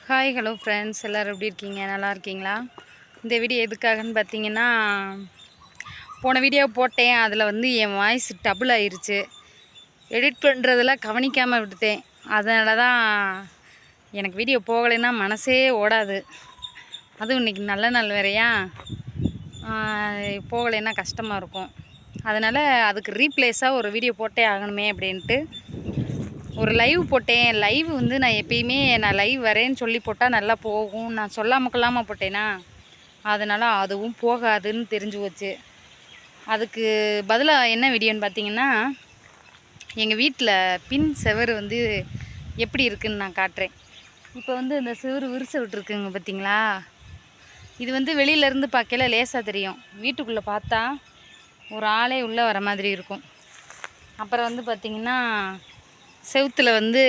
Hi hello friends, எல்லோரும் எப்படி இருக்கீங்க? நல்லா இருக்கீங்களா? இந்த வீடியோ எதுக்காகன்னு பார்த்தீங்கன்னா, போன வீடியோ போட்டேன். அதில் வந்து என் வாய்ஸ் டபுள் ஆயிருச்சு. எடிட் பண்ணுறதெல்லாம் கவனிக்காமல் விட்டுட்டேன். அதனால தான் எனக்கு வீடியோ போகலைன்னா மனசே ஓடாது. அதுவும் இன்றைக்கி நல்ல நாள் வேறையா, போகலைன்னா கஷ்டமாக இருக்கும். அதனால் அதுக்கு ரீப்ளேஸாக ஒரு வீடியோ போட்டே ஆகணுமே அப்படின்ட்டு ஒரு லைவ் போட்டேன். லைவ் வந்து நான் எப்பயுமே லைவ் வரேன்னு சொல்லி போட்டால் நல்லா போகும். நான் சொல்லாமல் கொள்ளாமல் போட்டேனா, அதனால் அதுவும் போகாதுன்னு தெரிஞ்சு போச்சு. அதுக்கு பதிலாக என்ன வீடியோன்னு பார்த்தீங்கன்னா, எங்கள் வீட்டில் பின் செவரு வந்து எப்படி இருக்குதுன்னு நான் காட்டுறேன். இப்போ வந்து இந்த செவரு விரிசை விட்டுருக்குங்க பார்த்தீங்களா? இது வந்து வெளியிலேருந்து பார்க்கல லேசாக தெரியும். வீட்டுக்குள்ளே பார்த்தா ஒரு ஆளே உள்ளே வர மாதிரி இருக்கும். அப்புறம் வந்து பார்த்திங்கன்னா, செவுத்தில் வந்து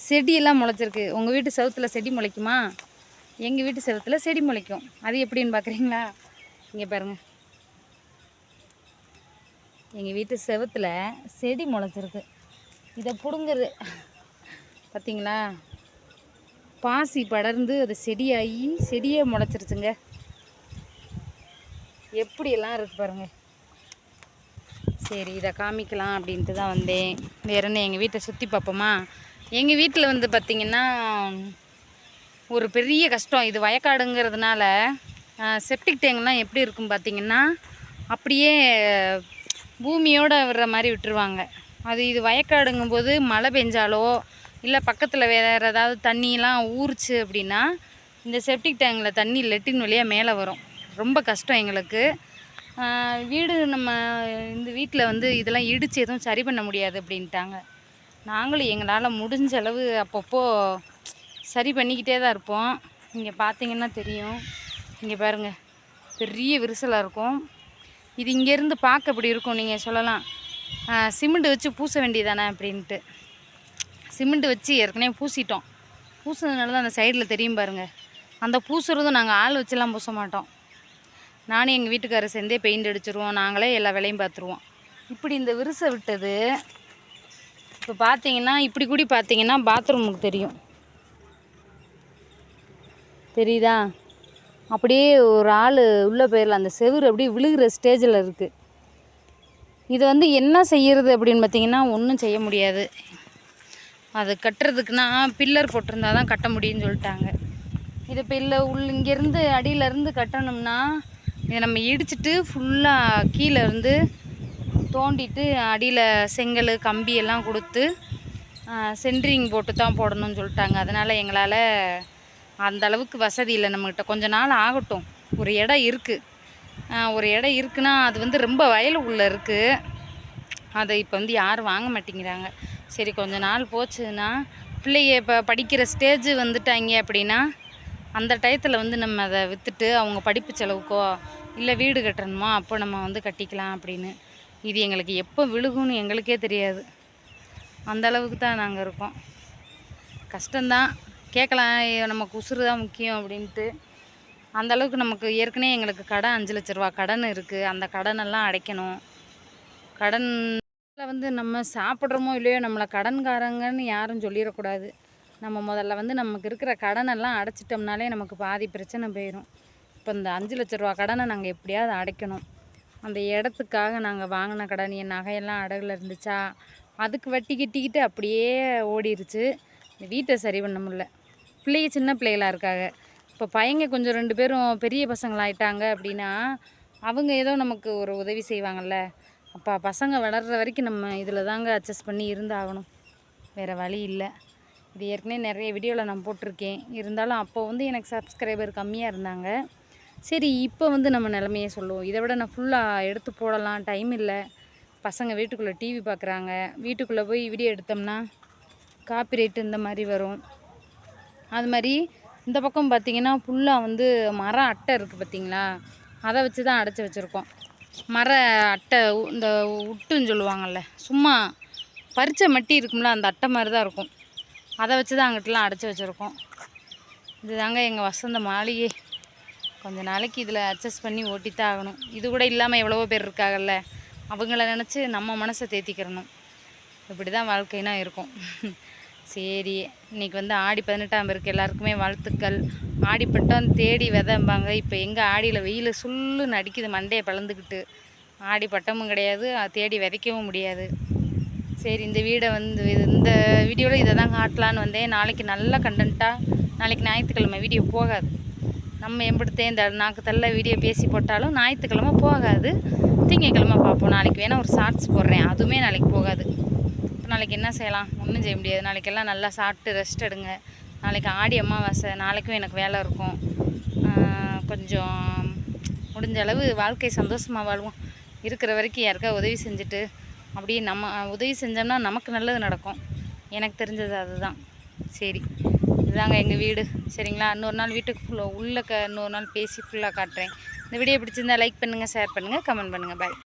செடியெல்லாம் முளைச்சிருக்கு. உங்கள் வீட்டு செவுத்தில் செடி முளைக்குமா? எங்கள் வீட்டு செவுத்தில் செடி முளைக்கும். அது எப்படின்னு பார்க்குறீங்களா? இங்கே பாருங்கள், எங்கள் வீட்டு செவுத்தில் செடி முளைச்சிருக்கு. இதை பிடுங்குறது பார்த்தீங்களா? பாசி படர்ந்து அது செடியாகி செடியே முளைச்சிருச்சுங்க. எப்படியெல்லாம் இருக்குது பாருங்கள். சரி, இதை காமிக்கலாம் அப்படின்ட்டு தான் வந்தேன். வேறு என்ன, எங்கள் வீட்டை சுற்றி பார்ப்போமா? எங்கள் வீட்டில் வந்து பார்த்திங்கன்னா ஒரு பெரிய கஷ்டம். இது வயக்காடுங்கிறதுனால செப்டிக் டேங்க்லாம் எப்படி இருக்கும் பார்த்திங்கன்னா, அப்படியே பூமியோடு விடுற மாதிரி விட்டுருவாங்க. இது வயக்காடுங்கும்போது மழை பெஞ்சாலோ இல்லை பக்கத்தில் வேறு ஏதாவது தண்ணியெலாம் ஊறுச்சு அப்படின்னா இந்த செப்டிக் டேங்கில் தண்ணி லெட்டின் வழியாக மேலே வரும். ரொம்ப கஷ்டம் எங்களுக்கு. வீடு நம்ம இந்த வீட்டில் வந்து இதெல்லாம் இடித்து எதுவும் சரி பண்ண முடியாது அப்படின்ட்டாங்க. நாங்களும் எங்களால் முடிஞ்ச அளவு அப்பப்போ சரி பண்ணிக்கிட்டே தான் இருப்போம். இங்கே பார்த்தீங்கன்னா தெரியும். இங்கே பாருங்கள், பெரிய விரிசலாக இருக்கும். இது இங்கேருந்து பார்க்க அப்படி இருக்கும். நீங்கள் சொல்லலாம், சிமெண்ட் வச்சு பூச வேண்டியதானே அப்படின்ட்டு. சிமெண்ட் வச்சு ஏற்கனவே பூசிட்டோம். பூசுனதுனால தான் அந்த சைடில் தெரியும் பாருங்கள். அந்த பூசுறதும் நாங்கள் ஆள் வச்சுலாம் பூச மாட்டோம். நானும் எங்கள் வீட்டுக்காரர் சேர்ந்தே பெயிண்ட் அடிச்சிருவோம். நாங்களே எல்லா வேலையும் பார்த்துருவோம். இப்படி இந்த விரிசை விட்டது இப்போ பார்த்தீங்கன்னா, இப்படி கூடி பார்த்தீங்கன்னா பாத்ரூமுக்கு தெரியும். தெரியுதா? அப்படியே ஒரு ஆள் உள்ளே போயிடலாம். அந்த செவுரு அப்படியே விழுகிற ஸ்டேஜில் இருக்குது. இதை வந்து என்ன செய்கிறது அப்படின்னு பார்த்தீங்கன்னா, ஒன்றும் செய்ய முடியாது. அது கட்டுறதுக்குன்னா பில்லர் போட்டிருந்தா தான் கட்ட முடியும்னு சொல்லிட்டாங்க. இது இப்போ இல்லை, இங்கேருந்து அடியிலேருந்து கட்டணும்னா இதை நம்ம இடிச்சிட்டு ஃபுல்லாக கீழே இருந்து தோண்டிட்டு அடியில் செங்கல் கம்பி எல்லாம் கொடுத்து சென்ட்ரிங் போட்டு தான் போடணும்னு சொல்லிட்டாங்க. அதனால் எங்களால் அந்த அளவுக்கு வசதி இல்லை நம்மக்கிட்ட. கொஞ்ச நாள் ஆகட்டும். ஒரு இடம் இருக்குன்னா அது வந்து ரொம்ப வயலுக்குள்ளே இருக்குது. அதை இப்போ வந்து யாரும் வாங்க மாட்டேங்கிறாங்க. சரி, கொஞ்ச நாள் போச்சுன்னா பிள்ளைங்க இப்போ படிக்கிற ஸ்டேஜ் வந்துட்டாங்க அப்படின்னா அந்த டயத்தில் வந்து நம்ம அதை விற்றுட்டு அவங்க படிப்பு செலவுக்கோ இல்லை வீடு கட்டணுமோ அப்போ நம்ம வந்து கட்டிக்கலாம் அப்படின்னு. இது எங்களுக்கு எப்போ விழுகும்னு எங்களுக்கே தெரியாது. அந்த அளவுக்கு தான் நாங்கள் இருக்கோம். கஷ்டம்தான். கேட்கலாம், நமக்கு உசுறு தான் முக்கியம் அப்படின்ட்டு. அந்த அளவுக்கு நமக்கு ஏற்கனவே எங்களுக்கு கடன் 5 லட்ச ரூபா கடன் இருக்குது. அந்த கடனெல்லாம் அடைக்கணும். கடன் வந்து நம்ம சாப்பிட்றோமோ இல்லையோ நம்மளை கடன்காரங்கன்னு யாரும் சொல்லிடக்கூடாது. நம்ம முதல்ல வந்து நமக்கு இருக்கிற கடனெல்லாம் அடைச்சிட்டோம்னாலே நமக்கு பாதி பிரச்சனை போயிடும். இப்போ இந்த 5 லட்ச ரூபா கடனை நாங்கள் எப்படியாவது அடைக்கணும். அந்த இடத்துக்காக நாங்கள் வாங்கின கடன், என் நகையெல்லாம் அடகுல இருந்துச்சா, அதுக்கு வட்டி கட்டிக்கிட்டு அப்படியே ஓடிருச்சு. இந்த வீட்டை சரி பண்ண முடியல. பிள்ளைங்க சின்ன பிள்ளைகளாக இருக்காங்க. இப்போ பையங்க கொஞ்சம் 2 பேரும் பெரிய பசங்களாயிட்டாங்க அப்படின்னா அவங்க ஏதோ நமக்கு ஒரு உதவி செய்வாங்கள்ல. அப்போ பசங்க வளர்கிற வரைக்கும் நம்ம இதில் தாங்க அட்ஜஸ்ட் பண்ணி இருந்தாகணும். வேறு வழி இல்லை. இது ஏற்கனவே நிறைய வீடியோவில் நான் போட்டிருக்கேன். இருந்தாலும் அப்போ வந்து எனக்கு சப்ஸ்கிரைபர் கம்மியாக இருந்தாங்க. சரி, இப்போ வந்து நம்ம நிலமையை சொல்லுவோம். இதை விட நான் ஃபுல்லாக எடுத்து போடலாம், டைம் இல்லை. பசங்க வீட்டுக்குள்ளே டிவி பார்க்குறாங்க. வீட்டுக்குள்ளே போய் வீடியோ எடுத்தோம்னா காப்பிரைட்டு இந்த மாதிரி வரும். அது மாதிரி இந்த பக்கம் பார்த்திங்கன்னா ஃபுல்லாக வந்து மர அட்டை இருக்குது பார்த்திங்களா, அதை வச்சு தான் அடைச்சி வச்சுருக்கோம். மர அட்டை, இந்த உட்டுன்னு சொல்லுவாங்கள்ல, சும்மா பறிச்ச மட்டி இருக்கும்ல, அந்த அட்டை மாதிரி தான் இருக்கும். அதை வச்சு தான் அங்கிட்டலாம் அடைச்சி வச்சுருக்கோம். இது தாங்க எங்கள் வசந்த மாளிகை. கொஞ்சம் நாளைக்கு இதில் அட்ஜஸ்ட் பண்ணி ஓட்டித்தான் ஆகணும். இது கூட இல்லாமல் எவ்வளவோ பேர் இருக்காங்கல்ல, அவங்கள நினச்சி நம்ம மனசை தேத்திக்கிறணும். இப்படி தான் வாழ்க்கைனா இருக்கும். சரி, இன்றைக்கி வந்து ஆடி 18ஆம் இருக்குது. எல்லாருக்குமே வாழ்த்துக்கள். ஆடிப்பட்டம் தேடி விதைம்பாங்க. இப்போ எங்கே ஆடியில் வெயில் சுல்லுன்னு அடிக்குது, மண்டையை பிளந்துக்கிட்டு. ஆடி பட்டமும் கிடையாது, தேடி விதைக்கவும் முடியாது. சரி, இந்த இந்த வீடியோவில் இதை தான் காட்டலான்னு வந்தேன். நாளைக்கு நல்ல கண்டென்ட்டாக, நாளைக்கு ஞாயிற்றுக்கிழமை வீடியோ போகாது. நம்ம எம்பிடுத்தே இந்த நாக்கு தள்ள வீடியோ பேசி போட்டாலும் ஞாயிற்றுக்கிழமை போகாது. திங்கக்கிழமை பார்ப்போம். நாளைக்கு வேணால் ஒரு ஷார்ட்ஸ் போடுறேன், அதுவுமே நாளைக்கு போகாது. இப்போ நாளைக்கு என்ன செய்யலாம்? ஒன்றும் செய்ய முடியாது. நாளைக்கெல்லாம் நல்லா சாப்பிட்டு ரெஸ்ட் எடுங்க. நாளைக்கு ஆடி அமாவாசை, நாளைக்கும் எனக்கு வேலை இருக்கும். கொஞ்சம் முடிஞ்ச அளவு வாழ்க்கை சந்தோஷமாக வாழ்வோம். இருக்கிற வரைக்கும் யாருக்கா உதவி செஞ்சுட்டு அப்படியே நம்ம உதவி செஞ்சோம்னா நமக்கு நல்லது நடக்கும். எனக்கு தெரிஞ்சது அதுதான். சரி, இதுதாங்க எங்கள் வீடு. சரிங்களா? இன்னொரு நாள் வீட்டுக்கு இன்னொரு நாள் பேசி ஃபுல்லாக காட்டுறேன். இந்த வீடியோ பிடிச்சிருந்தா லைக் பண்ணுங்கள், ஷேர் பண்ணுங்கள், கமெண்ட் பண்ணுங்கள். பாய்.